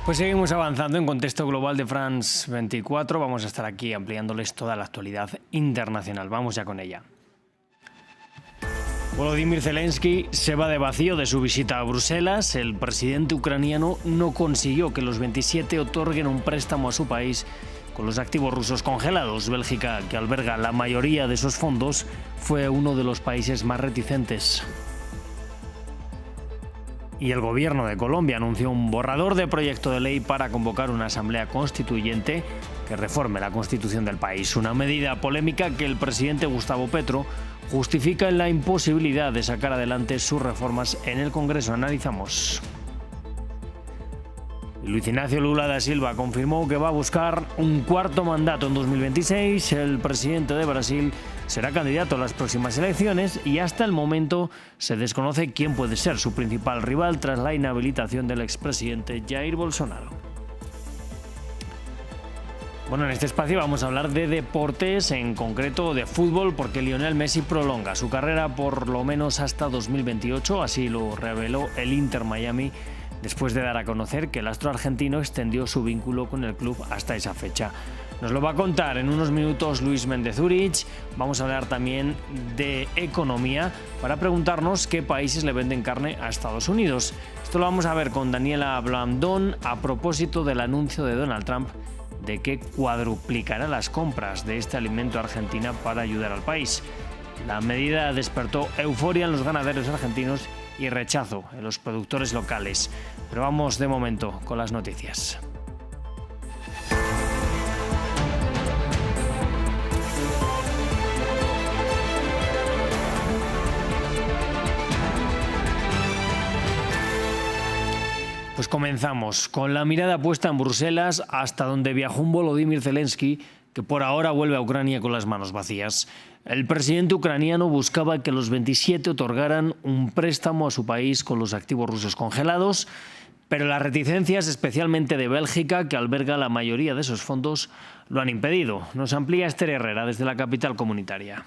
Pues seguimos avanzando en contexto global de France 24. Vamos a estar aquí ampliándoles toda la actualidad internacional. Vamos ya con ella. Volodymyr Zelensky se va de vacío de su visita a Bruselas. El presidente ucraniano no consiguió que los 27 otorguen un préstamo a su país con los activos rusos congelados. Bélgica, que alberga la mayoría de esos fondos, fue uno de los países más reticentes. Y el gobierno de Colombia anunció un borrador de proyecto de ley para convocar una asamblea constituyente que reforme la constitución del país. Una medida polémica que el presidente Gustavo Petro justifica en la imposibilidad de sacar adelante sus reformas en el Congreso. Analizamos. Luis Ignacio Lula da Silva confirmó que va a buscar un cuarto mandato en 2026. El presidente de Brasil será candidato a las próximas elecciones y hasta el momento se desconoce quién puede ser su principal rival tras la inhabilitación del expresidente Jair Bolsonaro. Bueno, en este espacio vamos a hablar de deportes, en concreto de fútbol, porque Lionel Messi prolonga su carrera por lo menos hasta 2028, así lo reveló el Inter Miami, después de dar a conocer que el astro argentino extendió su vínculo con el club hasta esa fecha. Nos lo va a contar en unos minutos Luis Méndez Zurich. Vamos a hablar también de economía para preguntarnos qué países le venden carne a Estados Unidos. Esto lo vamos a ver con Daniela Blandón a propósito del anuncio de Donald Trump de que cuadruplicará las compras de este alimento a Argentina para ayudar al país. La medida despertó euforia en los ganaderos argentinos y rechazo en los productores locales. Pero vamos de momento con las noticias. Pues comenzamos con la mirada puesta en Bruselas, hasta donde viajó un Volodymyr Zelensky, que por ahora vuelve a Ucrania con las manos vacías. El presidente ucraniano buscaba que los 27 otorgaran un préstamo a su país con los activos rusos congelados, pero las reticencias, especialmente de Bélgica, que alberga la mayoría de esos fondos, lo han impedido. Nos amplía Esther Herrera desde la capital comunitaria.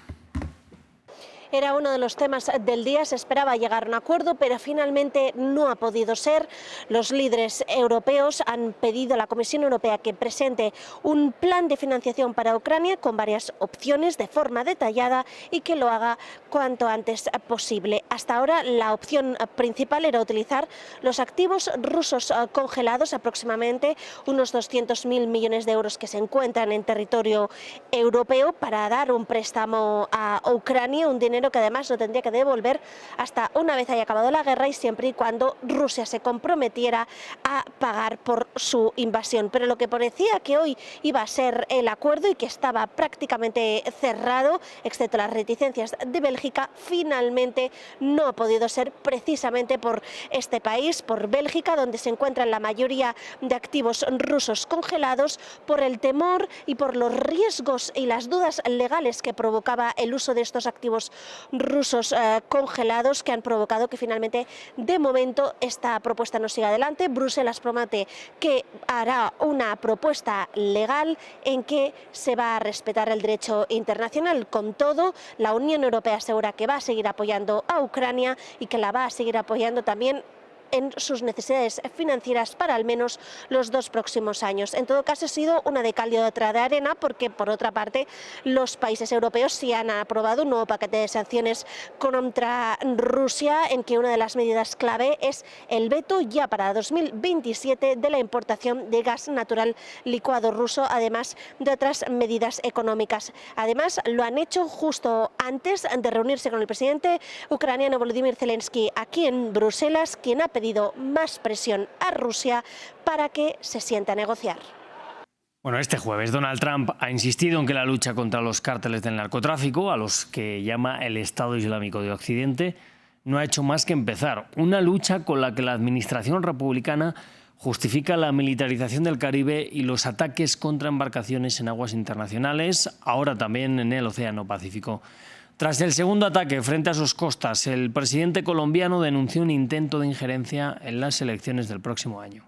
Era uno de los temas del día, se esperaba llegar a un acuerdo, pero finalmente no ha podido ser. Los líderes europeos han pedido a la Comisión Europea que presente un plan de financiación para Ucrania con varias opciones de forma detallada y que lo haga cuanto antes posible. Hasta ahora la opción principal era utilizar los activos rusos congelados, aproximadamente unos 200.000 millones de euros que se encuentran en territorio europeo, para dar un préstamo a Ucrania, un dinero que además no tendría que devolver hasta una vez haya acabado la guerra y siempre y cuando Rusia se comprometiera a pagar por su invasión. Pero lo que parecía que hoy iba a ser el acuerdo y que estaba prácticamente cerrado, excepto las reticencias de Bélgica, finalmente no ha podido ser, precisamente por este país, por Bélgica, donde se encuentran la mayoría de activos rusos congelados, por el temor y por los riesgos y las dudas legales que provocaba el uso de estos activos rusos congelados, que han provocado que finalmente, de momento, esta propuesta no siga adelante. Bruselas promete que hará una propuesta legal en que se va a respetar el derecho internacional. Con todo, la Unión Europea asegura que va a seguir apoyando a Ucrania y que la va a seguir apoyando también en sus necesidades financieras para al menos los 2 próximos años. En todo caso, ha sido una de cal y otra de arena, porque por otra parte los países europeos sí han aprobado un nuevo paquete de sanciones contra Rusia, en que una de las medidas clave es el veto ya para 2027 de la importación de gas natural licuado ruso, además de otras medidas económicas. Además, lo han hecho justo antes de reunirse con el presidente ucraniano Volodymyr Zelensky aquí en Bruselas, quien ha pedido más presión a Rusia para que se siente a negociar. Bueno, este jueves Donald Trump ha insistido en que la lucha contra los cárteles del narcotráfico, a los que llama el Estado Islámico de Occidente, no ha hecho más que empezar. Una lucha con la que la administración republicana justifica la militarización del Caribe y los ataques contra embarcaciones en aguas internacionales, ahora también en el Océano Pacífico. Tras el segundo ataque frente a sus costas, el presidente colombiano denunció un intento de injerencia en las elecciones del próximo año.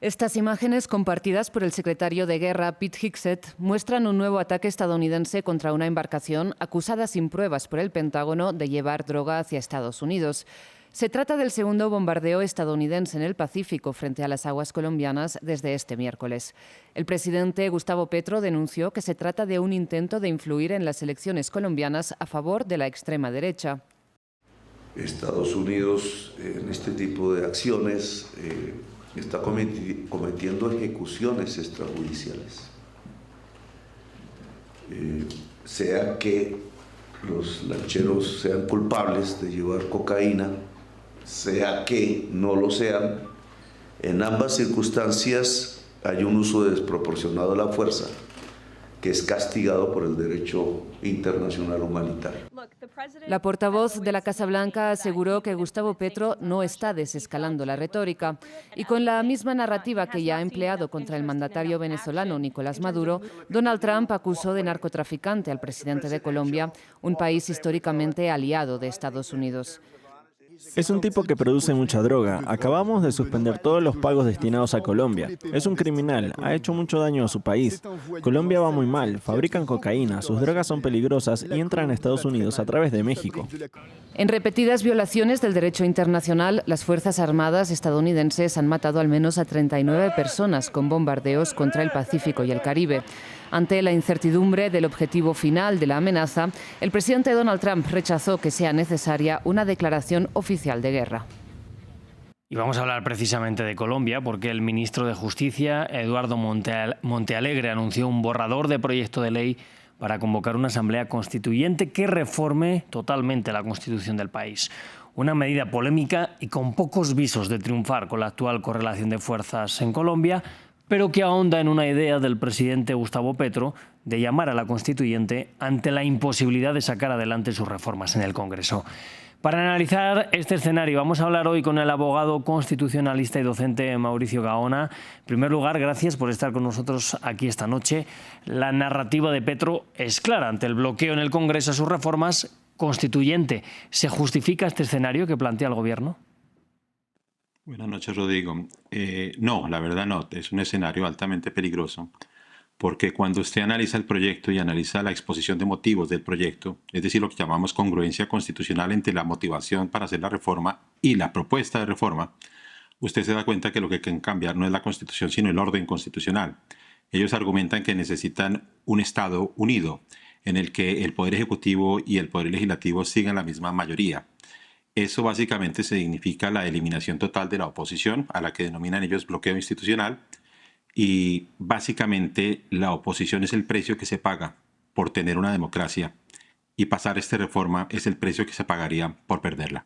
Estas imágenes, compartidas por el secretario de Guerra, Pete Hegseth, muestran un nuevo ataque estadounidense contra una embarcación acusada sin pruebas por el Pentágono de llevar droga hacia Estados Unidos. Se trata del segundo bombardeo estadounidense en el Pacífico frente a las aguas colombianas desde este miércoles. El presidente Gustavo Petro denunció que se trata de un intento de influir en las elecciones colombianas a favor de la extrema derecha. Estados Unidos en este tipo de acciones está cometiendo ejecuciones extrajudiciales. Sea que los lancheros sean culpables de llevar cocaína, sea que no lo sean, en ambas circunstancias hay un uso desproporcionado de la fuerza que es castigado por el derecho internacional humanitario. La portavoz de la Casa Blanca aseguró que Gustavo Petro no está desescalando la retórica y con la misma narrativa que ya ha empleado contra el mandatario venezolano Nicolás Maduro, Donald Trump acusó de narcotraficante al presidente de Colombia, un país históricamente aliado de Estados Unidos. Es un tipo que produce mucha droga. Acabamos de suspender todos los pagos destinados a Colombia. Es un criminal, ha hecho mucho daño a su país. Colombia va muy mal, fabrican cocaína, sus drogas son peligrosas y entran a Estados Unidos a través de México. En repetidas violaciones del derecho internacional, las Fuerzas Armadas estadounidenses han matado al menos a 39 personas con bombardeos contra el Pacífico y el Caribe. Ante la incertidumbre del objetivo final de la amenaza, el presidente Donald Trump rechazó que sea necesaria una declaración oficial de guerra. Y vamos a hablar precisamente de Colombia, porque el ministro de Justicia, Eduardo Montealegre, anunció un borrador de proyecto de ley para convocar una asamblea constituyente que reforme totalmente la Constitución del país. Una medida polémica y con pocos visos de triunfar con la actual correlación de fuerzas en Colombia, pero que ahonda en una idea del presidente Gustavo Petro de llamar a la Constituyente ante la imposibilidad de sacar adelante sus reformas en el Congreso. Para analizar este escenario vamos a hablar hoy con el abogado constitucionalista y docente Mauricio Gaona. En primer lugar, gracias por estar con nosotros aquí esta noche. La narrativa de Petro es clara ante el bloqueo en el Congreso a sus reformas. Constituyente, ¿se justifica este escenario que plantea el Gobierno? Buenas noches, Rodrigo. No, la verdad no. Es un escenario altamente peligroso porque cuando usted analiza el proyecto y analiza la exposición de motivos del proyecto, es decir, lo que llamamos congruencia constitucional entre la motivación para hacer la reforma y la propuesta de reforma, usted se da cuenta que lo que quieren cambiar no es la Constitución, sino el orden constitucional. Ellos argumentan que necesitan un Estado unido en el que el Poder Ejecutivo y el Poder Legislativo sigan la misma mayoría. Eso básicamente significa la eliminación total de la oposición, a la que denominan ellos bloqueo institucional, y básicamente la oposición es el precio que se paga por tener una democracia, y pasar esta reforma es el precio que se pagaría por perderla.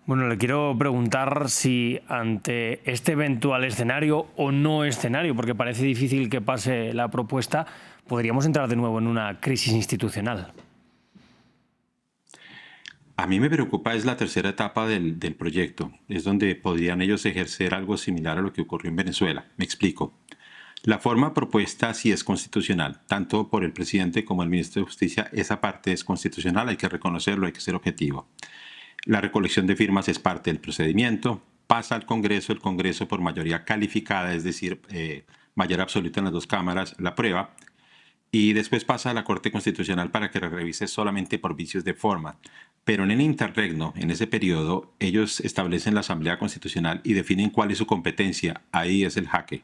Bueno, le quiero preguntar si ante este eventual escenario o no escenario, porque parece difícil que pase la propuesta, podríamos entrar de nuevo en una crisis institucional. A mí me preocupa es la tercera etapa del proyecto. Es donde podrían ellos ejercer algo similar a lo que ocurrió en Venezuela. Me explico. La forma propuesta sí es constitucional, tanto por el presidente como el ministro de Justicia. Esa parte es constitucional, hay que reconocerlo, hay que ser objetivo. La recolección de firmas es parte del procedimiento. Pasa al Congreso, el Congreso por mayoría calificada, es decir, mayoría absoluta en las dos cámaras, la aprueba. Y después pasa a la Corte Constitucional para que revise solamente por vicios de forma. Pero en el interregno, en ese periodo, ellos establecen la Asamblea Constitucional y definen cuál es su competencia. Ahí es el jaque.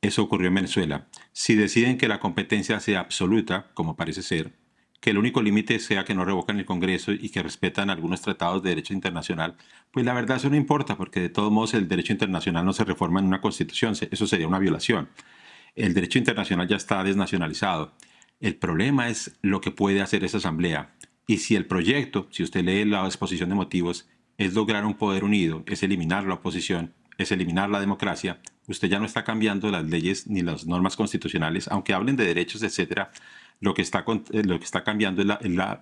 Eso ocurrió en Venezuela. Si deciden que la competencia sea absoluta, como parece ser, que el único límite sea que no revocan el Congreso y que respetan algunos tratados de derecho internacional, pues la verdad eso no importa, porque de todos modos el derecho internacional no se reforma en una constitución. Eso sería una violación. El derecho internacional ya está desnacionalizado. El problema es lo que puede hacer esa asamblea. Y si el proyecto, si usted lee la exposición de motivos, es lograr un poder unido, es eliminar la oposición, es eliminar la democracia, usted ya no está cambiando las leyes ni las normas constitucionales, aunque hablen de derechos, etcétera. Lo que está cambiando es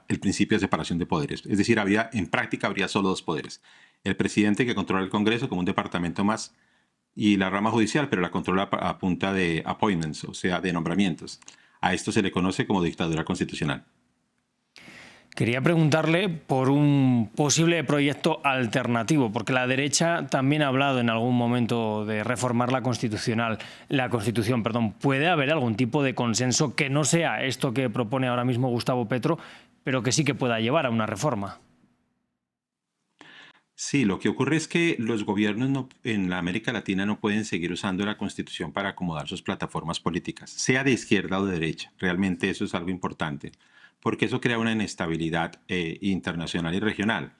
el principio de separación de poderes. Es decir, en práctica habría solo dos poderes. El presidente, que controla el Congreso como un departamento más, y la rama judicial, pero la controla a punta de appointments, o sea, de nombramientos. A esto se le conoce como dictadura constitucional. Quería preguntarle por un posible proyecto alternativo, porque la derecha también ha hablado en algún momento de reformar la Constitución. ¿Puede haber algún tipo de consenso que no sea esto que propone ahora mismo Gustavo Petro, pero que sí que pueda llevar a una reforma? Sí, lo que ocurre es que los gobiernos en la América Latina no pueden seguir usando la Constitución para acomodar sus plataformas políticas, sea de izquierda o de derecha. Realmente eso es algo importante, porque eso crea una inestabilidad internacional y regional.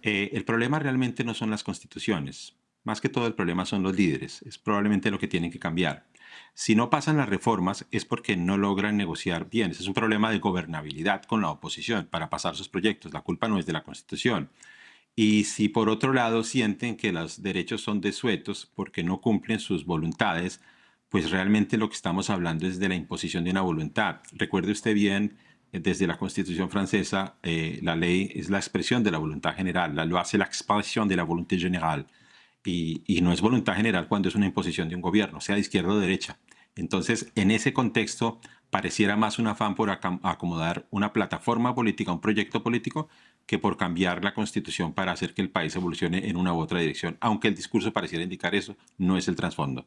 El problema realmente no son las constituciones. Más que todo el problema son los líderes. Es probablemente lo que tienen que cambiar. Si no pasan las reformas es porque no logran negociar bien. Ese es un problema de gobernabilidad con la oposición para pasar sus proyectos. La culpa no es de la Constitución. Y si por otro lado sienten que los derechos son desuetos porque no cumplen sus voluntades, pues realmente lo que estamos hablando es de la imposición de una voluntad. Recuerde usted bien, desde la Constitución francesa, la ley es la expresión de la voluntad general. La loi c'est l'expression de la volonté générale. Y no es voluntad general cuando es una imposición de un gobierno, sea de izquierda o derecha. Entonces, en ese contexto, pareciera más un afán por acomodar una plataforma política, un proyecto político, que por cambiar la Constitución para hacer que el país evolucione en una u otra dirección. Aunque el discurso pareciera indicar eso, no es el trasfondo.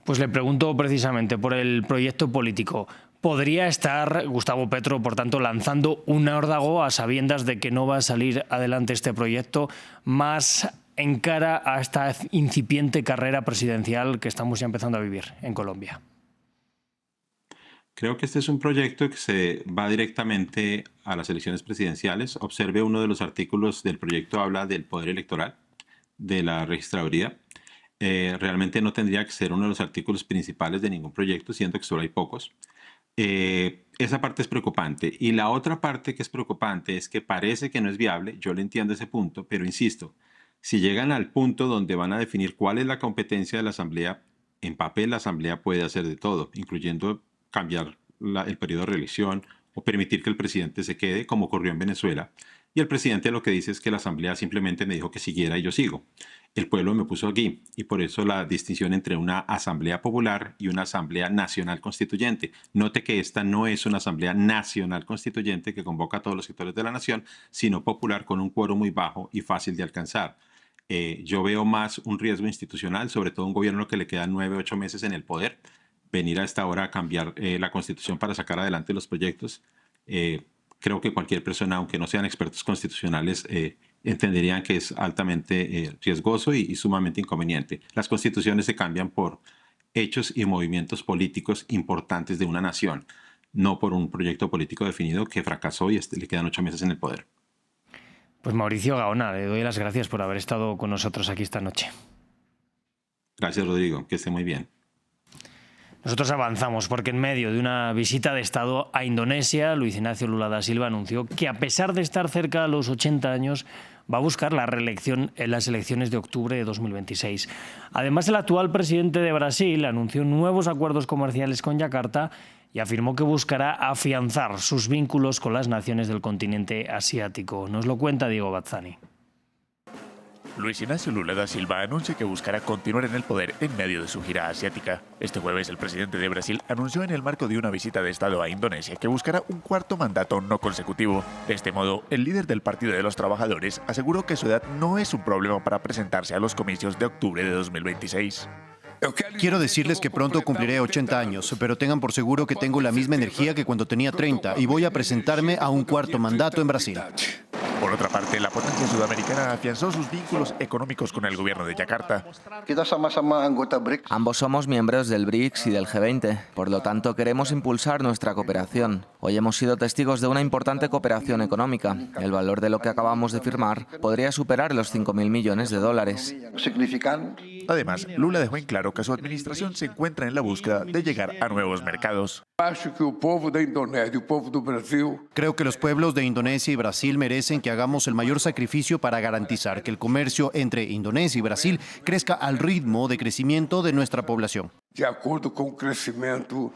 Pues le pregunto precisamente por el proyecto político. ¿Podría estar Gustavo Petro, por tanto, lanzando un órdago a sabiendas de que no va a salir adelante este proyecto, más en cara a esta incipiente carrera presidencial que estamos ya empezando a vivir en Colombia? Creo que este es un proyecto que se va directamente a las elecciones presidenciales. Observe uno de los artículos del proyecto, habla del poder electoral de la registraduría. Realmente no tendría que ser uno de los artículos principales de ningún proyecto, siendo que solo hay pocos. Esa parte es preocupante. Y la otra parte que es preocupante es que parece que no es viable. Yo le entiendo ese punto, pero insisto, si llegan al punto donde van a definir cuál es la competencia de la Asamblea, en papel la Asamblea puede hacer de todo, incluyendo cambiar el periodo de reelección o permitir que el presidente se quede, como ocurrió en Venezuela. Y el presidente lo que dice es que la Asamblea simplemente me dijo que siguiera y yo sigo. El pueblo me puso aquí y por eso la distinción entre una Asamblea Popular y una Asamblea Nacional Constituyente. Note que esta no es una Asamblea Nacional Constituyente que convoca a todos los sectores de la nación, sino popular con un quórum muy bajo y fácil de alcanzar. Yo veo más un riesgo institucional, sobre todo un gobierno que le quedan 9 o 8 meses en el poder, venir a esta hora a cambiar la Constitución para sacar adelante los proyectos. Creo que cualquier persona, aunque no sean expertos constitucionales, entenderían que es altamente riesgoso y sumamente inconveniente. Las constituciones se cambian por hechos y movimientos políticos importantes de una nación, no por un proyecto político definido que fracasó y le quedan 8 meses en el poder. Pues Mauricio Gaona, le doy las gracias por haber estado con nosotros aquí esta noche. Gracias, Rodrigo. Que esté muy bien. Nosotros avanzamos porque en medio de una visita de Estado a Indonesia, Luis Ignacio Lula da Silva anunció que a pesar de estar cerca a los 80 años, va a buscar la reelección en las elecciones de octubre de 2026. Además, el actual presidente de Brasil anunció nuevos acuerdos comerciales con Yakarta y afirmó que buscará afianzar sus vínculos con las naciones del continente asiático. Nos lo cuenta Diego Bazzani. Luis Ignacio Lula da Silva anuncia que buscará continuar en el poder en medio de su gira asiática. Este jueves, el presidente de Brasil anunció en el marco de una visita de Estado a Indonesia que buscará un cuarto mandato no consecutivo. De este modo, el líder del Partido de los Trabajadores aseguró que su edad no es un problema para presentarse a los comicios de octubre de 2026. Quiero decirles que pronto cumpliré 80 años, pero tengan por seguro que tengo la misma energía que cuando tenía 30 y voy a presentarme a un cuarto mandato en Brasil. Por otra parte, la potencia sudamericana afianzó sus vínculos económicos con el gobierno de Yakarta. Ambos somos miembros del BRICS y del G20, por lo tanto queremos impulsar nuestra cooperación. Hoy hemos sido testigos de una importante cooperación económica. El valor de lo que acabamos de firmar podría superar los $5.000 millones. Además, Lula dejó en claro que su administración se encuentra en la búsqueda de llegar a nuevos mercados. Creo que los pueblos de Indonesia y Brasil merecen que hagamos el mayor sacrificio para garantizar que el comercio entre Indonesia y Brasil crezca al ritmo de crecimiento de nuestra población. De acuerdo con crecimiento.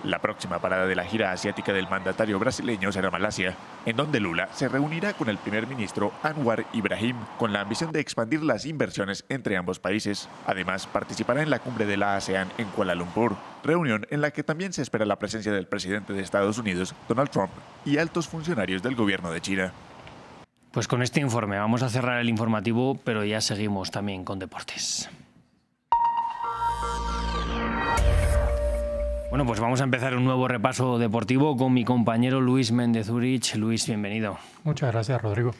La próxima parada de la gira asiática del mandatario brasileño será Malasia, en donde Lula se reunirá con el primer ministro Anwar Ibrahim con la ambición de expandir las inversiones entre ambos países. Además, participará en la cumbre de la ASEAN en Kuala Lumpur, reunión en la que también se espera la presencia del presidente de Estados Unidos, Donald Trump, y altos funcionarios del gobierno de China. Pues con este informe vamos a cerrar el informativo, pero ya seguimos también con deportes. Bueno, pues vamos a empezar un nuevo repaso deportivo con mi compañero Luis Méndez Urich. Luis, bienvenido. Muchas gracias, Rodrigo.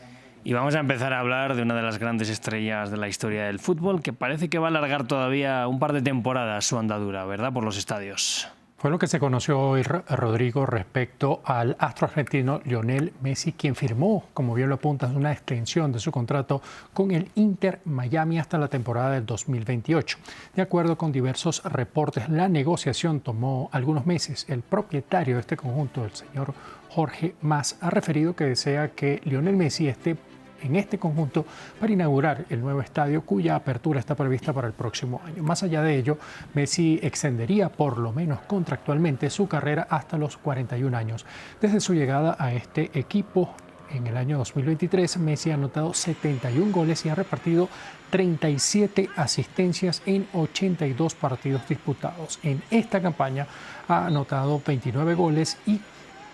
Y vamos a empezar a hablar de una de las grandes estrellas de la historia del fútbol, que parece que va a alargar todavía un par de temporadas su andadura, ¿verdad?, por los estadios. Fue lo que se conoció hoy, Rodrigo, respecto al astro argentino Lionel Messi, quien firmó, como bien lo apuntas, una extensión de su contrato con el Inter Miami hasta la temporada del 2028. De acuerdo con diversos reportes, la negociación tomó algunos meses. El propietario de este conjunto, el señor Jorge Mas, ha referido que desea que Lionel Messi esté en este conjunto para inaugurar el nuevo estadio, cuya apertura está prevista para el próximo año. Más allá de ello, Messi extendería por lo menos contractualmente su carrera hasta los 41 años. Desde su llegada a este equipo en el año 2023, Messi ha anotado 71 goles y ha repartido 37 asistencias en 82 partidos disputados. En esta campaña ha anotado 29 goles y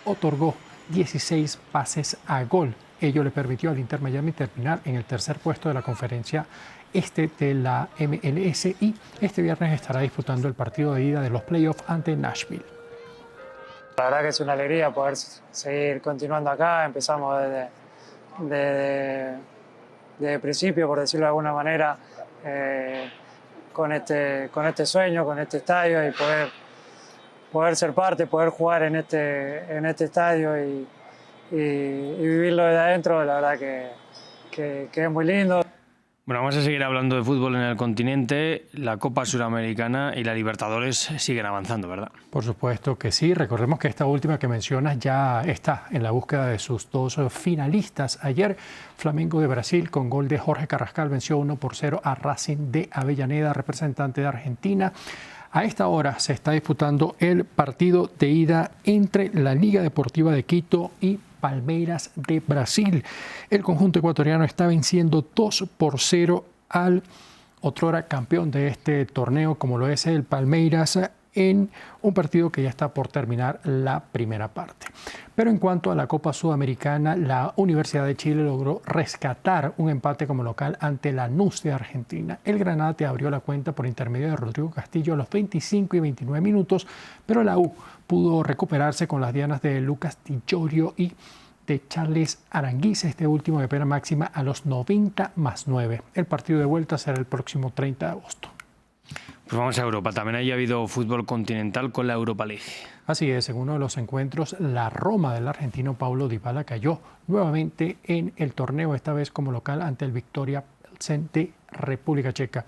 otorgó 16 pases a gol. Ello le permitió al Inter Miami terminar en el tercer puesto de la conferencia de la MLS y este viernes estará disputando el partido de ida de los playoffs ante Nashville. La verdad que es una alegría poder seguir continuando acá. Empezamos desde el principio, por decirlo de alguna manera, con este sueño, con este estadio y poder ser parte, poder jugar en este estadio y vivirlo desde adentro, la verdad que es muy lindo. Bueno, vamos a seguir hablando de fútbol en el continente. La Copa Suramericana y la Libertadores siguen avanzando, ¿verdad? Por supuesto que sí. Recordemos que esta última que mencionas ya está en la búsqueda de sus dos finalistas. Ayer, Flamengo de Brasil, con gol de Jorge Carrascal, venció 1-0 a Racing de Avellaneda, representante de Argentina. A esta hora se está disputando el partido de ida entre la Liga Deportiva de Quito y Palmeiras de Brasil. El conjunto ecuatoriano está venciendo 2-0 al otrora campeón de este torneo, como lo es el Palmeiras, en un partido que ya está por terminar la primera parte. Pero en cuanto a la Copa Sudamericana, la Universidad de Chile logró rescatar un empate como local ante Lanús de Argentina. El Granate abrió la cuenta por intermedio de Rodrigo Castillo a los 25 y 29 minutos, pero la U pudo recuperarse con las dianas de Lucas Di Giorgio y de Charles Aranguiz, este último de pena máxima a los 90+9. El partido de vuelta será el próximo 30 de agosto. Pues vamos a Europa. También haya habido fútbol continental con la Europa League. Así es, en uno de los encuentros, la Roma del argentino Paulo Dybala cayó nuevamente en el torneo, esta vez como local ante el Viktoria Plzeň de República Checa.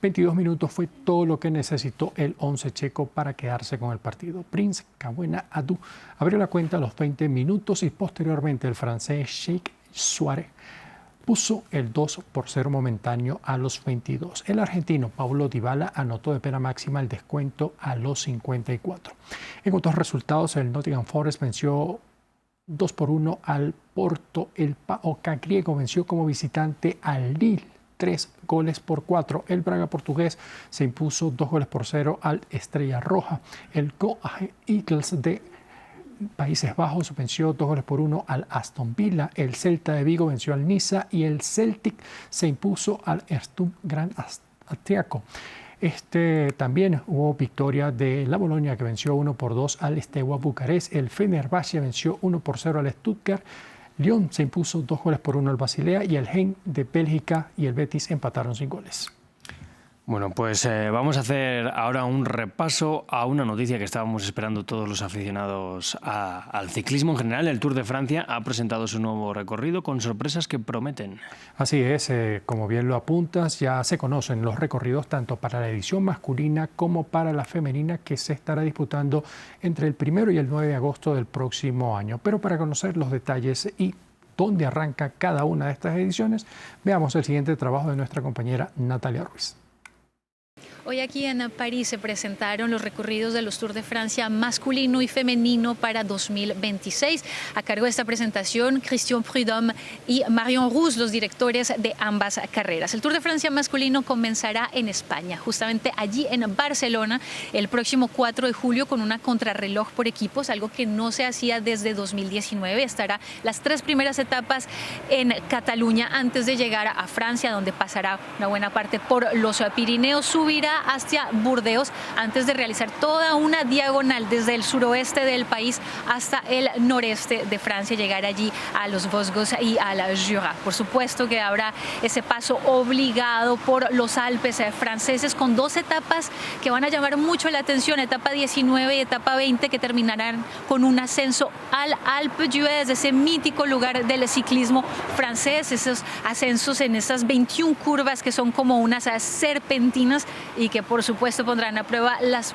22 minutos fue todo lo que necesitó el 11 checo para quedarse con el partido. Prince Kabuena Adu abrió la cuenta a los 20 minutos y posteriormente el francés Sheikh Suárez puso el 2-0 momentáneo a los 22. El argentino Paulo Dybala anotó de pena máxima el descuento a los 54. En otros resultados, el Nottingham Forest venció 2-1 al Porto. El PAOK griego venció como visitante al Lille 3-4. El Braga portugués se impuso 2-0 al Estrella Roja. El Go Ahead Eagles de Países Bajos venció 2-1 al Aston Villa. El Celta de Vigo venció al Niza y el Celtic se impuso al Sturm Graz austriaco. También hubo victoria de la Bolonia, que venció 1-2 al Steaua Bucarest. El Fenerbahce venció 1-0 al Stuttgart. Lyon se impuso 2-1 al Basilea y el Genk de Bélgica y el Betis empataron sin goles. Bueno, pues vamos a hacer ahora un repaso a una noticia que estábamos esperando todos los aficionados al ciclismo en general. El Tour de Francia ha presentado su nuevo recorrido con sorpresas que prometen. Así es, como bien lo apuntas, ya se conocen los recorridos tanto para la edición masculina como para la femenina, que se estará disputando entre el 1 y el 9 de agosto del próximo año. Pero para conocer los detalles y dónde arranca cada una de estas ediciones, veamos el siguiente trabajo de nuestra compañera Natalia Ruiz. Hoy aquí en París se presentaron los recorridos de los Tours de Francia masculino y femenino para 2026. A cargo de esta presentación, Christian Prudhomme y Marion Rousse, los directores de ambas carreras. El Tour de Francia masculino comenzará en España, justamente allí en Barcelona, el próximo 4 de julio con una contrarreloj por equipos, algo que no se hacía desde 2019. Estará las 3 primeras etapas en Cataluña antes de llegar a Francia, donde pasará una buena parte por los Pirineos. Subirá llega hacia Burdeos antes de realizar toda una diagonal desde el suroeste del país hasta el noreste de Francia, llegar allí a los Vosgos y a la Jura. Por supuesto que habrá ese paso obligado por los Alpes franceses con dos etapas que van a llamar mucho la atención, etapa 19 y etapa 20, que terminarán con un ascenso al Alpe d'Huez, ese mítico lugar del ciclismo francés, esos ascensos en esas 21 curvas que son como unas serpentinas y que por supuesto pondrán a prueba las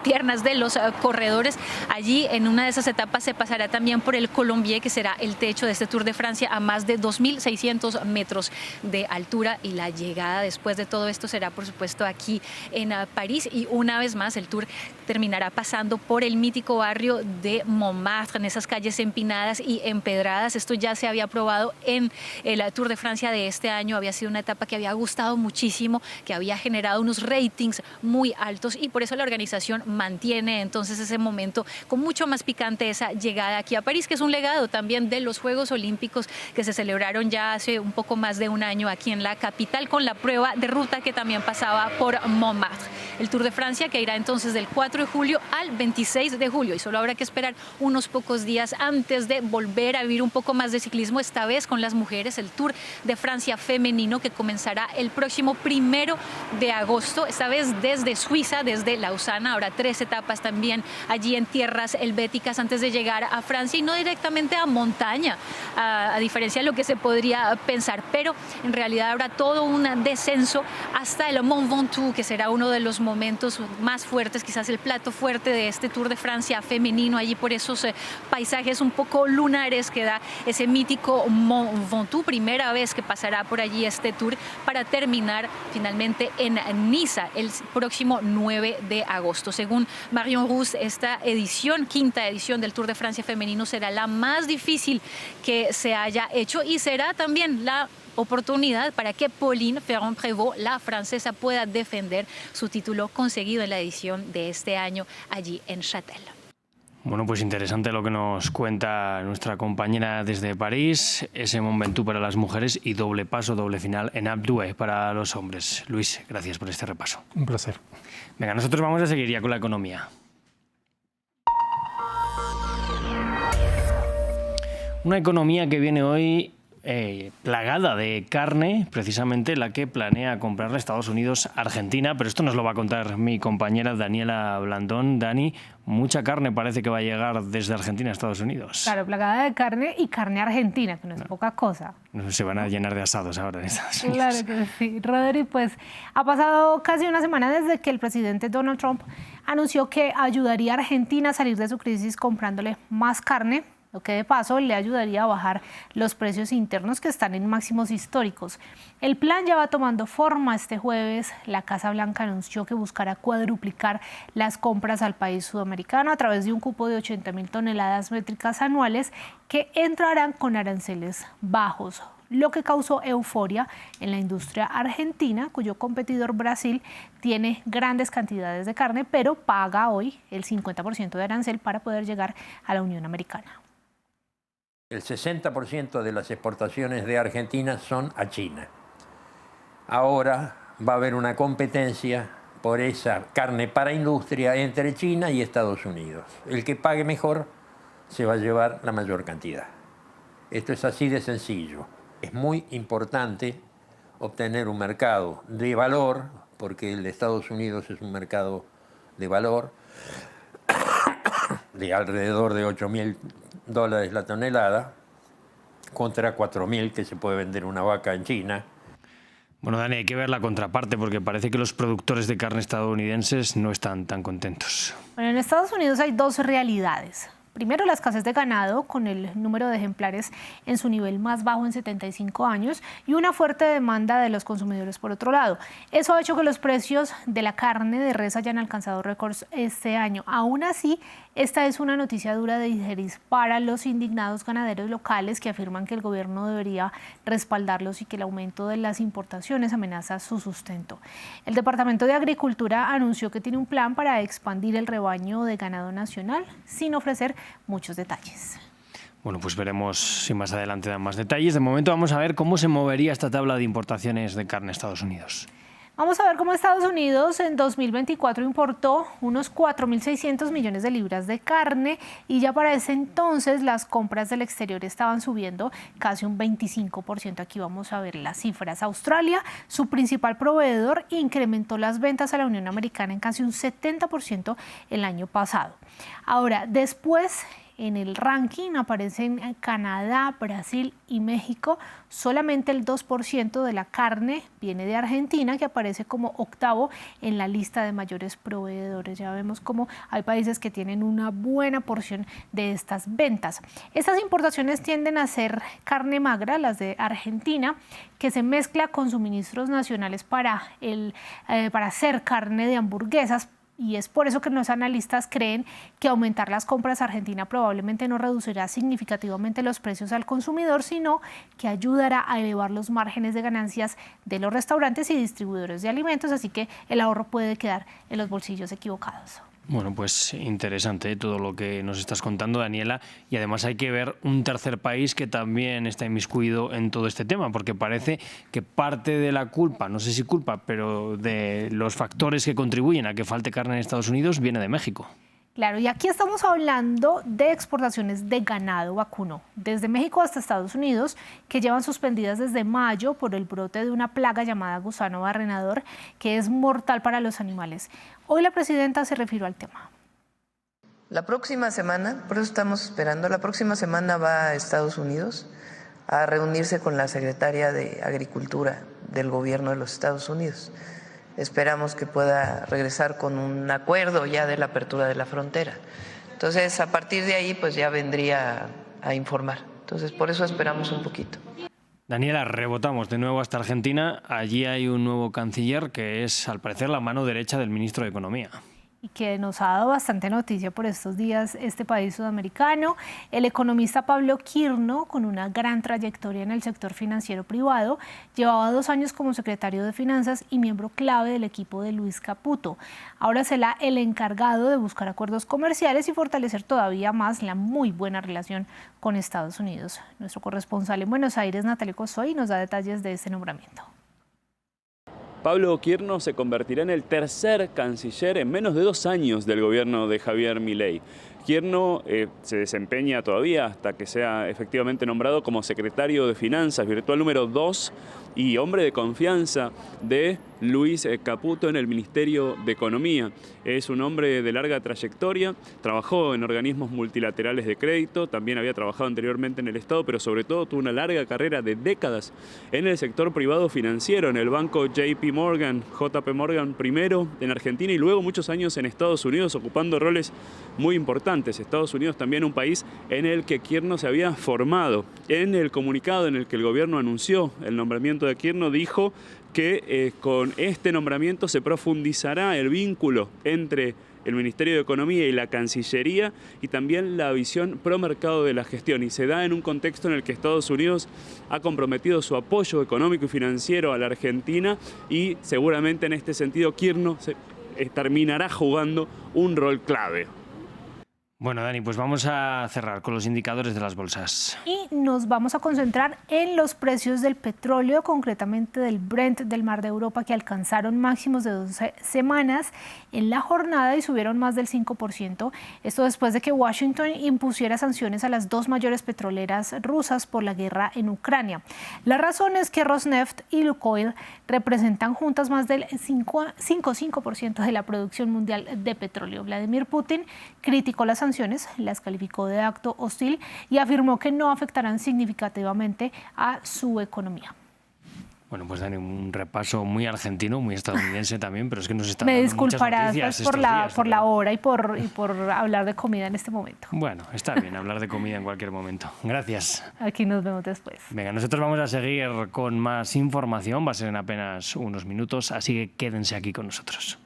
piernas de los corredores. Allí en una de esas etapas se pasará también por el Colombier, que será el techo de este Tour de Francia a más de 2.600 metros de altura, y la llegada después de todo esto será por supuesto aquí en París, y una vez más el Tour terminará pasando por el mítico barrio de Montmartre, en esas calles empinadas y empedradas. Esto ya se había probado en el Tour de Francia de este año, había sido una etapa que había gustado muchísimo, que había generado unos ratings muy altos, y por eso la organización mantiene entonces ese momento con mucho más picante, esa llegada aquí a París, que es un legado también de los Juegos Olímpicos que se celebraron ya hace un poco más de un año aquí en la capital, con la prueba de ruta que también pasaba por Montmartre. El Tour de Francia que irá entonces del 4 de julio al 26 de julio, y solo habrá que esperar unos pocos días antes de volver a vivir un poco más de ciclismo, esta vez con las mujeres, el Tour de Francia femenino, que comenzará el próximo 1 de agosto, esta vez desde Suiza, desde Lausana. Habrá 3 etapas también allí en tierras helvéticas antes de llegar a Francia, y no directamente a montaña, a diferencia de lo que se podría pensar, pero en realidad habrá todo un descenso hasta el Mont Ventoux, que será uno de los momentos más fuertes, quizás el plato fuerte de este Tour de Francia femenino, allí por esos paisajes un poco lunares que da ese mítico Mont Ventoux, primera vez que pasará por allí este Tour, para terminar finalmente en Niza el próximo 9 de agosto. Según Marion Rousse, esta edición, 5ª edición del Tour de Francia femenino, será la más difícil que se haya hecho, y será también la oportunidad para que Pauline Ferrand-Prévot, la francesa, pueda defender su título conseguido en la edición de este año allí en Châtel. Bueno, pues interesante lo que nos cuenta nuestra compañera desde París, ese Mont Ventoux para las mujeres y doble paso, doble final en Alpe d'Huez para los hombres. Luis, gracias por este repaso. Un placer. Venga, nosotros vamos a seguir ya con la economía. Una economía que viene hoy plagada de carne, precisamente la que planea comprarle a Estados Unidos a Argentina, pero esto nos lo va a contar mi compañera Daniela Blandón. Dani, mucha carne parece que va a llegar desde Argentina a Estados Unidos. Claro, plagada de carne, y carne argentina, que no es poca cosa. Se van a llenar de asados ahora en Estados Unidos. Claro que sí. Rodri, pues ha pasado casi una semana desde que el presidente Donald Trump anunció que ayudaría a Argentina a salir de su crisis comprándole más carne, lo que de paso le ayudaría a bajar los precios internos que están en máximos históricos. El plan ya va tomando forma. Este jueves la Casa Blanca anunció que buscará cuadruplicar las compras al país sudamericano a través de un cupo de 80.000 toneladas métricas anuales que entrarán con aranceles bajos, lo que causó euforia en la industria argentina, cuyo competidor Brasil tiene grandes cantidades de carne, pero paga hoy el 50% de arancel para poder llegar a la Unión Americana. El 60% de las exportaciones de Argentina son a China. Ahora va a haber una competencia por esa carne para industria entre China y Estados Unidos. El que pague mejor se va a llevar la mayor cantidad. Esto es así de sencillo. Es muy importante obtener un mercado de valor, porque el de Estados Unidos es un mercado de valor de alrededor de $8.000 la tonelada, contra 4.000 que se puede vender una vaca en China. Bueno, Dani, hay que ver la contraparte, porque parece que los productores de carne estadounidenses no están tan contentos. Bueno, en Estados Unidos hay dos realidades. Primero, la escasez de ganado, con el número de ejemplares en su nivel más bajo en 75 años, y una fuerte demanda de los consumidores por otro lado. Eso ha hecho que los precios de la carne de res hayan alcanzado récords este año. Aún así, esta es una noticia dura de digerir para los indignados ganaderos locales, que afirman que el gobierno debería respaldarlos y que el aumento de las importaciones amenaza su sustento. El Departamento de Agricultura anunció que tiene un plan para expandir el rebaño de ganado nacional, sin ofrecer muchos detalles. Bueno, pues veremos si más adelante dan más detalles. De momento vamos a ver cómo se movería esta tabla de importaciones de carne a Estados Unidos. Vamos a ver cómo Estados Unidos en 2024 importó unos 4.600 millones de libras de carne y ya para ese entonces las compras del exterior estaban subiendo casi un 25%. Aquí vamos a ver las cifras. Australia, su principal proveedor, incrementó las ventas a la Unión Americana en casi un 70% el año pasado. Ahora, después en el ranking aparecen Canadá, Brasil y México. Solamente el 2% de la carne viene de Argentina, que aparece como octavo en la lista de mayores proveedores. Ya vemos cómo hay países que tienen una buena porción de estas ventas. Estas importaciones tienden a ser carne magra, las de Argentina, que se mezcla con suministros nacionales para hacer carne de hamburguesas. Y es por eso que los analistas creen que aumentar las compras a Argentina probablemente no reducirá significativamente los precios al consumidor, sino que ayudará a elevar los márgenes de ganancias de los restaurantes y distribuidores de alimentos, así que el ahorro puede quedar en los bolsillos equivocados. Bueno, pues interesante todo lo que nos estás contando, Daniela, y además hay que ver un tercer país que también está inmiscuido en todo este tema, porque parece que parte de la culpa, no sé si culpa, pero de los factores que contribuyen a que falte carne en Estados Unidos viene de México. Claro, y aquí estamos hablando de exportaciones de ganado vacuno, desde México hasta Estados Unidos, que llevan suspendidas desde mayo por el brote de una plaga llamada gusano barrenador, que es mortal para los animales. Hoy la presidenta se refirió al tema. La próxima semana, por eso estamos esperando, la próxima semana va a Estados Unidos a reunirse con la secretaria de Agricultura del gobierno de los Estados Unidos. Esperamos que pueda regresar con un acuerdo ya de la apertura de la frontera. Entonces, a partir de ahí, pues ya vendría a informar. Entonces, por eso esperamos un poquito. Daniela, rebotamos de nuevo hasta Argentina. Allí hay un nuevo canciller que es, al parecer, la mano derecha del ministro de Economía. Y que nos ha dado bastante noticia por estos días este país sudamericano. El economista Pablo Quirno, con una gran trayectoria en el sector financiero privado, llevaba 2 años como secretario de Finanzas y miembro clave del equipo de Luis Caputo. Ahora será el encargado de buscar acuerdos comerciales y fortalecer todavía más la muy buena relación con Estados Unidos. Nuestro corresponsal en Buenos Aires, Natalia Cosoy, nos da detalles de este nombramiento. Pablo Quirno se convertirá en el tercer canciller en menos de 2 años del gobierno de Javier Milei. Quirno se desempeña todavía hasta que sea efectivamente nombrado como secretario de Finanzas, virtual número 2 y hombre de confianza de Luis Caputo en el Ministerio de Economía. Es un hombre de larga trayectoria, trabajó en organismos multilaterales de crédito, también había trabajado anteriormente en el Estado, pero sobre todo tuvo una larga carrera de décadas en el sector privado financiero, en el banco JP Morgan primero en Argentina y luego muchos años en Estados Unidos, ocupando roles muy importantes. Estados Unidos también un país en el que Quirno se había formado. En el comunicado en el que el gobierno anunció el nombramiento de Quirno, dijo que con este nombramiento se profundizará el vínculo entre el Ministerio de Economía y la Cancillería y también la visión pro mercado de la gestión, y se da en un contexto en el que Estados Unidos ha comprometido su apoyo económico y financiero a la Argentina y seguramente en este sentido Quirno terminará jugando un rol clave. Bueno, Dani, pues vamos a cerrar con los indicadores de las bolsas. Y nos vamos a concentrar en los precios del petróleo, concretamente del Brent del Mar de Europa, que alcanzaron máximos de 12 semanas en la jornada y subieron más del 5%. Esto después de que Washington impusiera sanciones a las 2 mayores petroleras rusas por la guerra en Ucrania. La razón es que Rosneft y Lukoil representan juntas más del 5% de la producción mundial de petróleo. Vladimir Putin criticó las sanciones, las calificó de acto hostil y afirmó que no afectarán significativamente a su economía. Bueno, pues Dani, un repaso muy argentino, muy estadounidense también, pero es que nos está Me dando disculparás muchas noticias por la hora y por hablar de comida en este momento. Bueno, está bien hablar de comida en cualquier momento. Gracias. Aquí nos vemos después. Venga, nosotros vamos a seguir con más información, va a ser en apenas unos minutos, así que quédense aquí con nosotros.